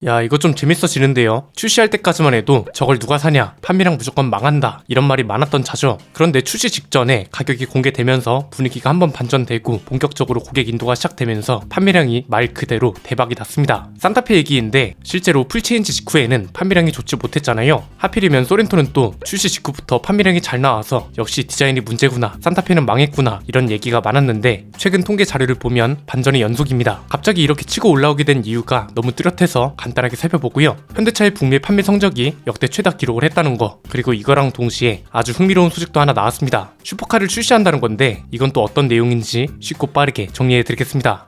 야, 이거 좀 재밌어지는데요. 출시할 때까지만 해도 저걸 누가 사냐, 판매량 무조건 망한다, 이런 말이 많았던 차죠. 그런데 출시 직전에 가격이 공개되면서 분위기가 한번 반전되고 본격적으로 고객 인도가 시작되면서 판매량이 말 그대로 대박이 났습니다. 산타페 얘기인데 실제로 풀체인지 직후에는 판매량이 좋지 못했잖아요. 하필이면 소렌토는 또 출시 직후부터 판매량이 잘 나와서 역시 디자인이 문제구나, 산타페는 망했구나, 이런 얘기가 많았는데 최근 통계 자료를 보면 반전의 연속입니다. 갑자기 이렇게 치고 올라오게 된 이유가 너무 뚜렷해서 간단하게 살펴보고요. 현대차의 북미 판매 성적이 역대 최다 기록을 했다는 거, 그리고 이거랑 동시에 아주 흥미로운 소식도 하나 나왔습니다. 슈퍼카를 출시한다는 건데 이건 또 어떤 내용인지 쉽고 빠르게 정리해드리겠습니다.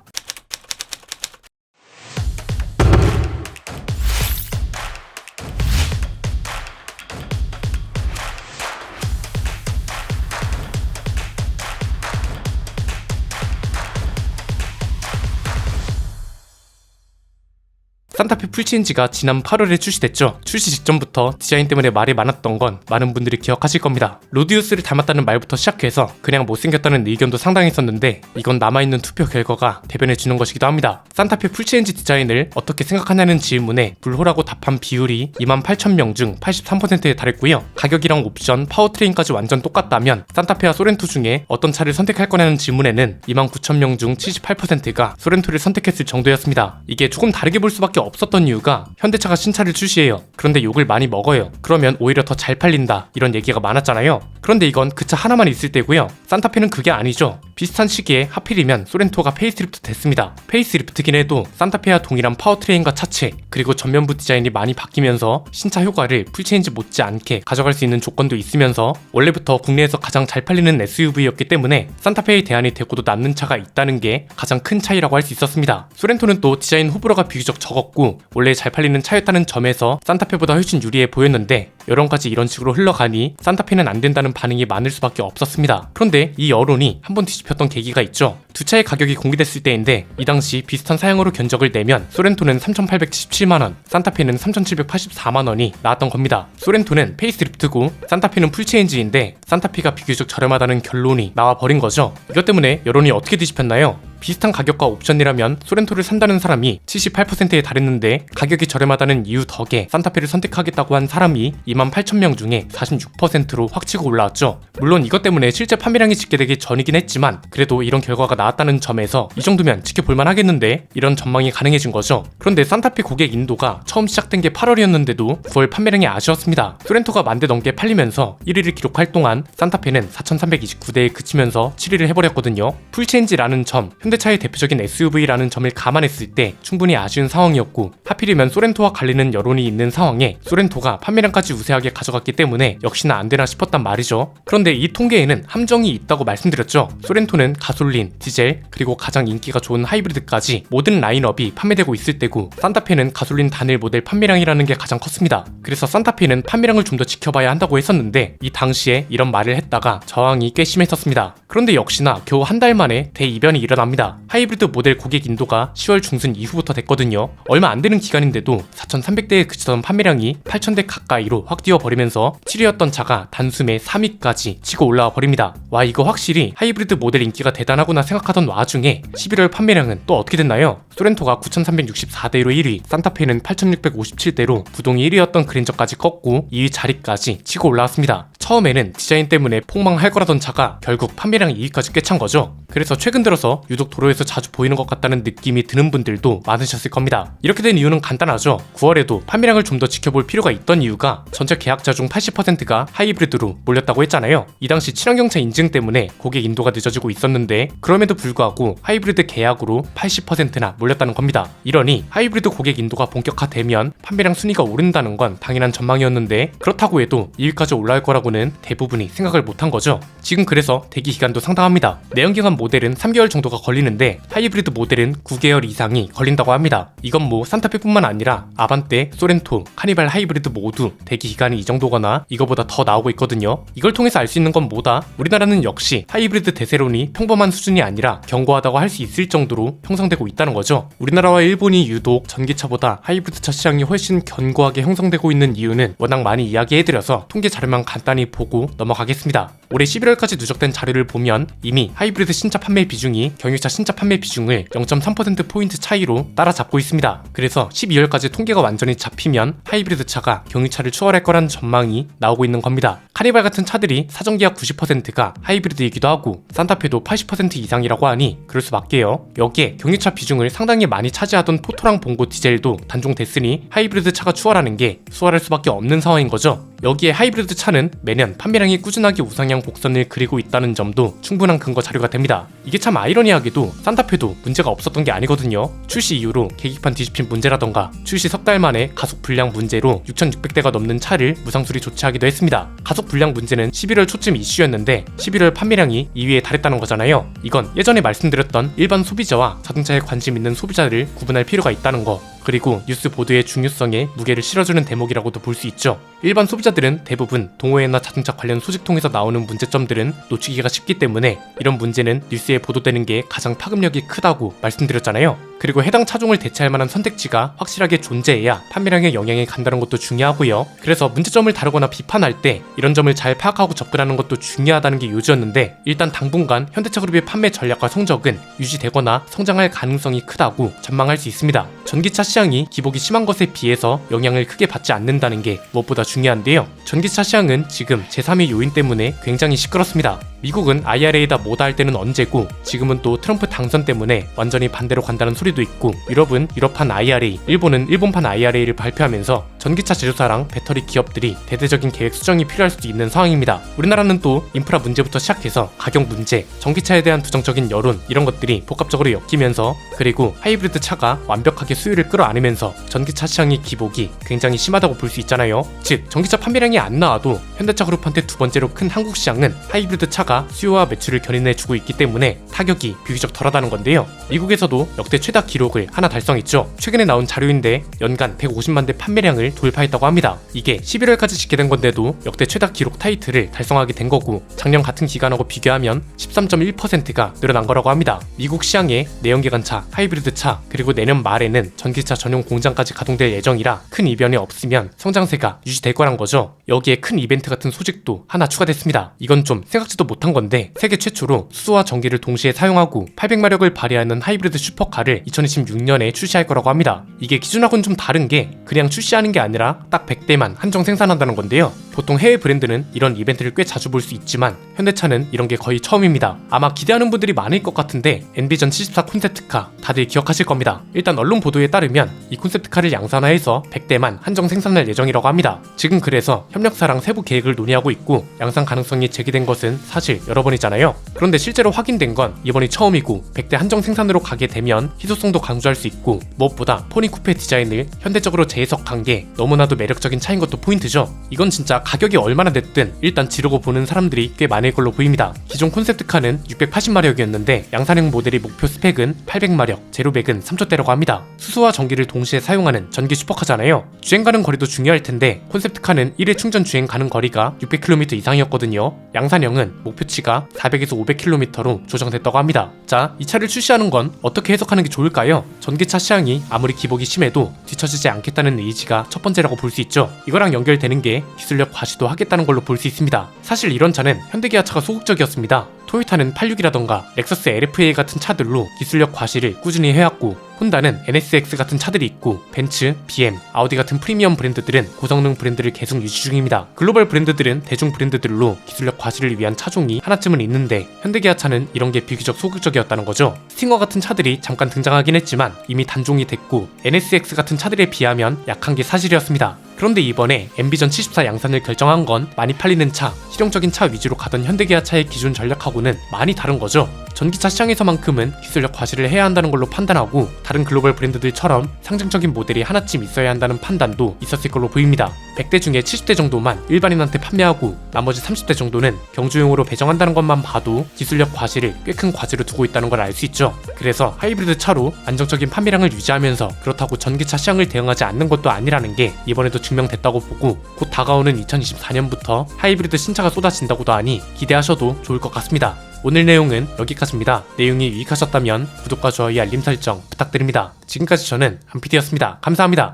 산타페 풀체인지가 지난 8월에 출시됐죠. 출시 직전부터 디자인 때문에 말이 많았던 건 많은 분들이 기억하실 겁니다. 로디우스를 닮았다는 말부터 시작해서 그냥 못생겼다는 의견도 상당히 있었는데 이건 남아있는 투표 결과가 대변해주는 것이기도 합니다. 산타페 풀체인지 디자인을 어떻게 생각하냐는 질문에 불호라고 답한 비율이 28,000명 중 83%에 달했고요. 가격이랑 옵션, 파워트레인까지 완전 똑같다면 산타페와 소렌토 중에 어떤 차를 선택할 거냐는 질문에는 29,000명 중 78%가 소렌토를 선택했을 정도였습니다. 이게 조금 다르게 볼 수밖에 없었던 이유가 현대차가 신차를 출시해요. 그런데 욕을 많이 먹어요. 그러면 오히려 더 잘 팔린다, 이런 얘기가 많았잖아요. 그런데 이건 그 차 하나만 있을 때고요. 산타페는 그게 아니죠. 비슷한 시기에 하필이면 소렌토가 페이스리프트 됐습니다. 페이스리프트긴 해도 산타페와 동일한 파워트레인과 차체, 그리고 전면부 디자인이 많이 바뀌면서 신차 효과를 풀체인지 못지않게 가져갈 수 있는 조건도 있으면서 원래부터 국내에서 가장 잘 팔리는 SUV였기 때문에 산타페의 대안이 되고도 남는 차가 있다는 게 가장 큰 차이라고 할 수 있었습니다. 소렌토는 또 디자인 호불호가 비교적 적었고 원래 잘 팔리는 차였다는 점에서 산타페보다 훨씬 유리해 보였는데 여론까지 이런 식으로 흘러가니 산타페는 안 된다는 반응이 많을 수밖에 없었습니다. 그런데 이 여론이 한번 뒤집혔던 계기가 있죠. 두 차의 가격이 공개됐을 때인데 이 당시 비슷한 사양으로 견적을 내면 소렌토는 3,817만원, 산타페는 3,784만원이 나왔던 겁니다. 소렌토는 페이스리프트고 산타페는 풀체인지인데 산타페가 비교적 저렴하다는 결론이 나와버린 거죠. 이것 때문에 여론이 어떻게 뒤집혔나요? 비슷한 가격과 옵션이라면 소렌토를 산다는 사람이 78%에 달했는데 가격이 저렴하다는 이유 덕에 산타페를 선택하겠다고 한 사람이 28,000명 중에 46%로 확 치고 올라왔죠. 물론 이것 때문에 실제 판매량이 집계되기 전이긴 했지만 그래도 이런 결과가 나왔다는 점에서 이 정도면 지켜볼만 하겠는데, 이런 전망이 가능해진 거죠. 그런데 산타페 고객 인도가 처음 시작된 게 8월이었는데도 9월 판매량이 아쉬웠습니다. 소렌토가 10,000대 넘게 팔리면서 1위를 기록할 동안 산타페는 4,329대에 그치면서 7위를 해버렸거든요. 풀체인지라는 점, 현대차의 대표적인 SUV라는 점을 감안했을 때 충분히 아쉬운 상황이었고 하필이면 소렌토와 갈리는 여론이 있는 상황에 소렌토가 판매량까지 우세하게 가져갔기 때문에 역시나 안 되나 싶었단 말이죠. 그런데 이 통계에는 함정이 있다고 말씀드렸죠. 소렌토는 가솔린, 디젤, 그리고 가장 인기가 좋은 하이브리드까지 모든 라인업이 판매되고 있을 때고 산타페는 가솔린 단일 모델 판매량이라는 게 가장 컸습니다. 그래서 산타페는 판매량을 좀 더 지켜봐야 한다고 했었는데 이 당시에 이런 말을 했다가 저항이 꽤 심했었습니다. 그런데 역시나 겨우 한 달 만에 대이변이 일어납니다. 하이브리드 모델 고객 인도가 10월 중순 이후부터 됐거든요. 얼마 안 되는 기간인데도 4,300대에 그치던 판매량이 8,000대 가까이로 확 뛰어버리면서 7위였던 차가 단숨에 3위까지 치고 올라와 버립니다. 와, 이거 확실히 하이브리드 모델 인기가 대단하구나 생각하던 와중에 11월 판매량은 또 어떻게 됐나요? 소렌토가 9,364대로 1위, 산타페는 8,657대로 부동이 1위였던 그랜저까지 꺾고 2위 자리까지 치고 올라왔습니다. 처음에는 디자인 때문에 폭망할 거라던 차가 결국 판매량 2위까지 꿰찬 거죠. 그래서 최근 들어서 유독 도로에서 자주 보이는 것 같다는 느낌이 드는 분들도 많으셨을 겁니다. 이렇게 된 이유는 간단하죠. 9월에도 판매량을 좀 더 지켜볼 필요가 있던 이유가 전체 계약자 중 80%가 하이브리드로 몰렸다고 했잖아요. 이 당시 친환경차 인증 때문에 고객 인도가 늦어지고 있었는데 그럼에도 불구하고 하이브리드 계약으로 80%나 몰렸다는 겁니다. 이러니 하이브리드 고객 인도가 본격화되면 판매량 순위가 오른다는 건 당연한 전망이었는데 그렇다고 해도 2위까지 올라갈 거라고는 대부분이 생각을 못한 거죠. 지금 그래서 대기 기간도 상당합니다. 내연기관 모델은 3개월 정도가 걸리는데 하이브리드 모델은 9개월 이상이 걸린다고 합니다. 이건 뭐 산타페뿐만 아니라 아반떼, 소렌토, 카니발 하이브리드 모두 대기 기간이 이 정도거나 이거보다 더 나오고 있거든요. 이걸 통해서 알 수 있는 건 뭐다? 우리나라는 역시 하이브리드 대세론이 평범한 수준이 아니라 견고하다고 할 수 있을 정도로 형성되고 있다는 거죠. 우리나라와 일본이 유독 전기차보다 하이브리드차 시장이 훨씬 견고하게 형성되고 있는 이유는 워낙 많이 이야기해드려서 통계 자료만 간단히 보고 넘어가겠습니다. 올해 11월까지 누적된 자료를 보면 이미 하이브리드 신차 판매 비중이 경유차 신차 판매 비중을 0.3%포인트 차이로 따라잡고 있습니다. 그래서 12월까지 통계가 완전히 잡히면 하이브리드 차가 경유차를 추월할 거라는 전망이 나오고 있는 겁니다. 카니발 같은 차들이 사전기약 90%가 하이브리드이기도 하고 산타페도 80% 이상이라고 하니 그럴 수밖에요. 여기에 경유차 비중을 상당히 많이 차지하던 포토랑 봉고 디젤도 단종됐으니 하이브리드 차가 추월하는 게 수월할 수밖에 없는 상황인 거죠. 여기에 하이브리드 차는 매년 판매량이 꾸준하게 우상향 곡선을 그리고 있다는 점도 충분한 근거 자료가 됩니다. 이게 참 아이러니하게도 산타페도 문제가 없었던 게 아니거든요. 출시 이후로 계기판 뒤집힌 문제라던가 출시 석 달 만에 가속 불량 문제로 6,600대가 넘는 차를 무상수리 조치하기도 했습니다. 가속 불량 문제는 11월 초쯤 이슈였는데 11월 판매량이 2위에 달했다는 거잖아요. 이건 예전에 말씀드렸던 일반 소비자와 자동차에 관심 있는 소비자를 구분할 필요가 있다는 거, 그리고 뉴스 보도의 중요성에 무게를 실어주는 대목이라고도 볼 수 있죠. 일반 소비자들은 대부분 동호회나 자동차 관련 소식통에서 나오는 문제점들은 놓치기가 쉽기 때문에 이런 문제는 뉴스에 보도되는 게 가장 파급력이 크다고 말씀드렸잖아요. 그리고 해당 차종을 대체할 만한 선택지가 확실하게 존재해야 판매량에 영향이 간다는 것도 중요하고요. 그래서 문제점을 다루거나 비판할 때 이런 점을 잘 파악하고 접근하는 것도 중요하다는 게 요지였는데, 일단 당분간 현대차 그룹의 판매 전략과 성적은 유지되거나 성장할 가능성이 크다고 전망할 수 있습니다. 전기차 시장이 기복이 심한 것에 비해서 영향을 크게 받지 않는다는 게 무엇보다 중요한데요. 전기차 시장은 지금 제3의 요인 때문에 굉장히 시끄럽습니다. 미국은 IRA다 뭐다 할 때는 언제고 지금은 또 트럼프 당선 때문에 완전히 반대로 간다는 소리도 있고, 유럽은 유럽판 IRA, 일본은 일본판 IRA를 발표하면서 전기차 제조사랑 배터리 기업들이 대대적인 계획 수정이 필요할 수도 있는 상황입니다. 우리나라는 또 인프라 문제부터 시작해서 가격 문제, 전기차에 대한 부정적인 여론, 이런 것들이 복합적으로 엮이면서, 그리고 하이브리드 차가 완벽하게 수요를 끌어안으면서 전기차 시장의 기복이 굉장히 심하다고 볼 수 있잖아요. 즉 전기차 판매량이 안 나와도 현대차 그룹한테 두 번째로 큰 한국 시장은 하이브리드 차가 수요와 매출을 견인해주고 있기 때문에 타격이 비교적 덜하다는 건데요. 미국에서도 역대 최다 기록을 하나 달성했죠. 최근에 나온 자료인데 연간 150만 대 판매량을 돌파했다고 합니다. 이게 11월까지 집계된 건데도 역대 최다 기록 타이틀을 달성하게 된 거고, 작년 같은 기간하고 비교하면 13.1%가 늘어난 거라고 합니다. 미국 시장에 내연기관차, 하이브리드 차, 그리고 내년 말에는 전기차 전용 공장까지 가동될 예정이라 큰 이변이 없으면 성장세가 유지될 거란 거죠. 여기에 큰 이벤트 같은 소식도 하나 추가됐습니다. 이건 좀 생각지도 못한 건데, 세계 최초로 수소와 전기를 동시에 사용하고 800마력을 발휘하는 하이브리드 슈퍼카를 2026년에 출시할 거라고 합니다. 이게 기존하고는 좀 다른 게 그냥 출시하는 게 아니라 딱 100대만 한정 생산한다는 건데요. 보통 해외 브랜드는 이런 이벤트를 꽤 자주 볼 수 있지만 현대차는 이런 게 거의 처음입니다. 아마 기대하는 분들이 많을 것 같은데 엔비전 74 콘셉트카 다들 기억하실 겁니다. 일단 언론 보도에 따르면 이 콘셉트카를 양산화해서 100대만 한정 생산할 예정이라고 합니다. 지금 그래서 협력사랑 세부 계획을 논의하고 있고 양산 가능성이 제기된 것은 사실 여러 번이잖아요. 그런데 실제로 확인된 건 이번이 처음이고 100대 한정 생산으로 가게 되면 희소성도 강조할 수 있고, 무엇보다 포니 쿠페 디자인을 현대적으로 재해석한 게 너무나도 매력적인 차인 것도 포인트죠. 이건 진짜 가격이 얼마나 됐든 일단 지르고 보는 사람들이 꽤 많을 걸로 보입니다. 기존 콘셉트카는 680마력이었는데 양산형 모델의 목표 스펙은 800마력, 제로백은 3초대라고 합니다. 수소와 전기를 동시에 사용하는 전기 슈퍼카잖아요. 주행 가는 거리도 중요할 텐데 콘셉트카는 1회 충전 주행 가는 거리가 600km 이상이었거든요. 양산형은 목표치가 400에서 500km로 조정됐다고 합니다. 자, 이 차를 출시하는 건 어떻게 해석하는 게 좋을까요? 전기차 시장이 아무리 기복이 심해도 뒤처지지 않겠다는 의지가 첫 번째라고 볼 수 있죠. 이거랑 연결되는 게 기술력 과시도 하겠다는 걸로 볼 수 있습니다. 사실 이런 차는 현대기아차가 소극적이었습니다. 토요타는 86이라던가 렉서스 LFA 같은 차들로 기술력 과시를 꾸준히 해왔고, 혼다는 NSX 같은 차들이 있고, 벤츠, BM, 아우디 같은 프리미엄 브랜드들은 고성능 브랜드를 계속 유지 중입니다. 글로벌 브랜드들은 대중 브랜드들로 기술력 과시를 위한 차종이 하나쯤은 있는데 현대기아차는 이런 게 비교적 소극적이었다는 거죠. 스팅어 같은 차들이 잠깐 등장하긴 했지만 이미 단종이 됐고 NSX 같은 차들에 비하면 약한 게 사실이었습니다. 그런데 이번에 엔비전 74 양산을 결정한 건 많이 팔리는 차, 실용적인 차 위주로 가던 현대기아차의 기존 전략하고는 많이 다른 거죠. 전기차 시장에서만큼은 기술력 과시를 해야 한다는 걸로 판단하고 다른 글로벌 브랜드들처럼 상징적인 모델이 하나쯤 있어야 한다는 판단도 있었을 걸로 보입니다. 100대 중에 70대 정도만 일반인한테 판매하고 나머지 30대 정도는 경주용으로 배정한다는 것만 봐도 기술력 과시를 꽤 큰 과제로 두고 있다는 걸 알 수 있죠. 그래서 하이브리드 차로 안정적인 판매량을 유지하면서 그렇다고 전기차 시장을 대응하지 않는 것도 아니라는 게 이번에도 증명됐다고 보고, 곧 다가오는 2024년부터 하이브리드 신차가 쏟아진다고도 하니 기대하셔도 좋을 것 같습니다. 오늘 내용은 여기까지입니다. 내용이 유익하셨다면 구독과 좋아요, 알림 설정 부탁드립니다. 지금까지 저는 한PD였습니다. 감사합니다.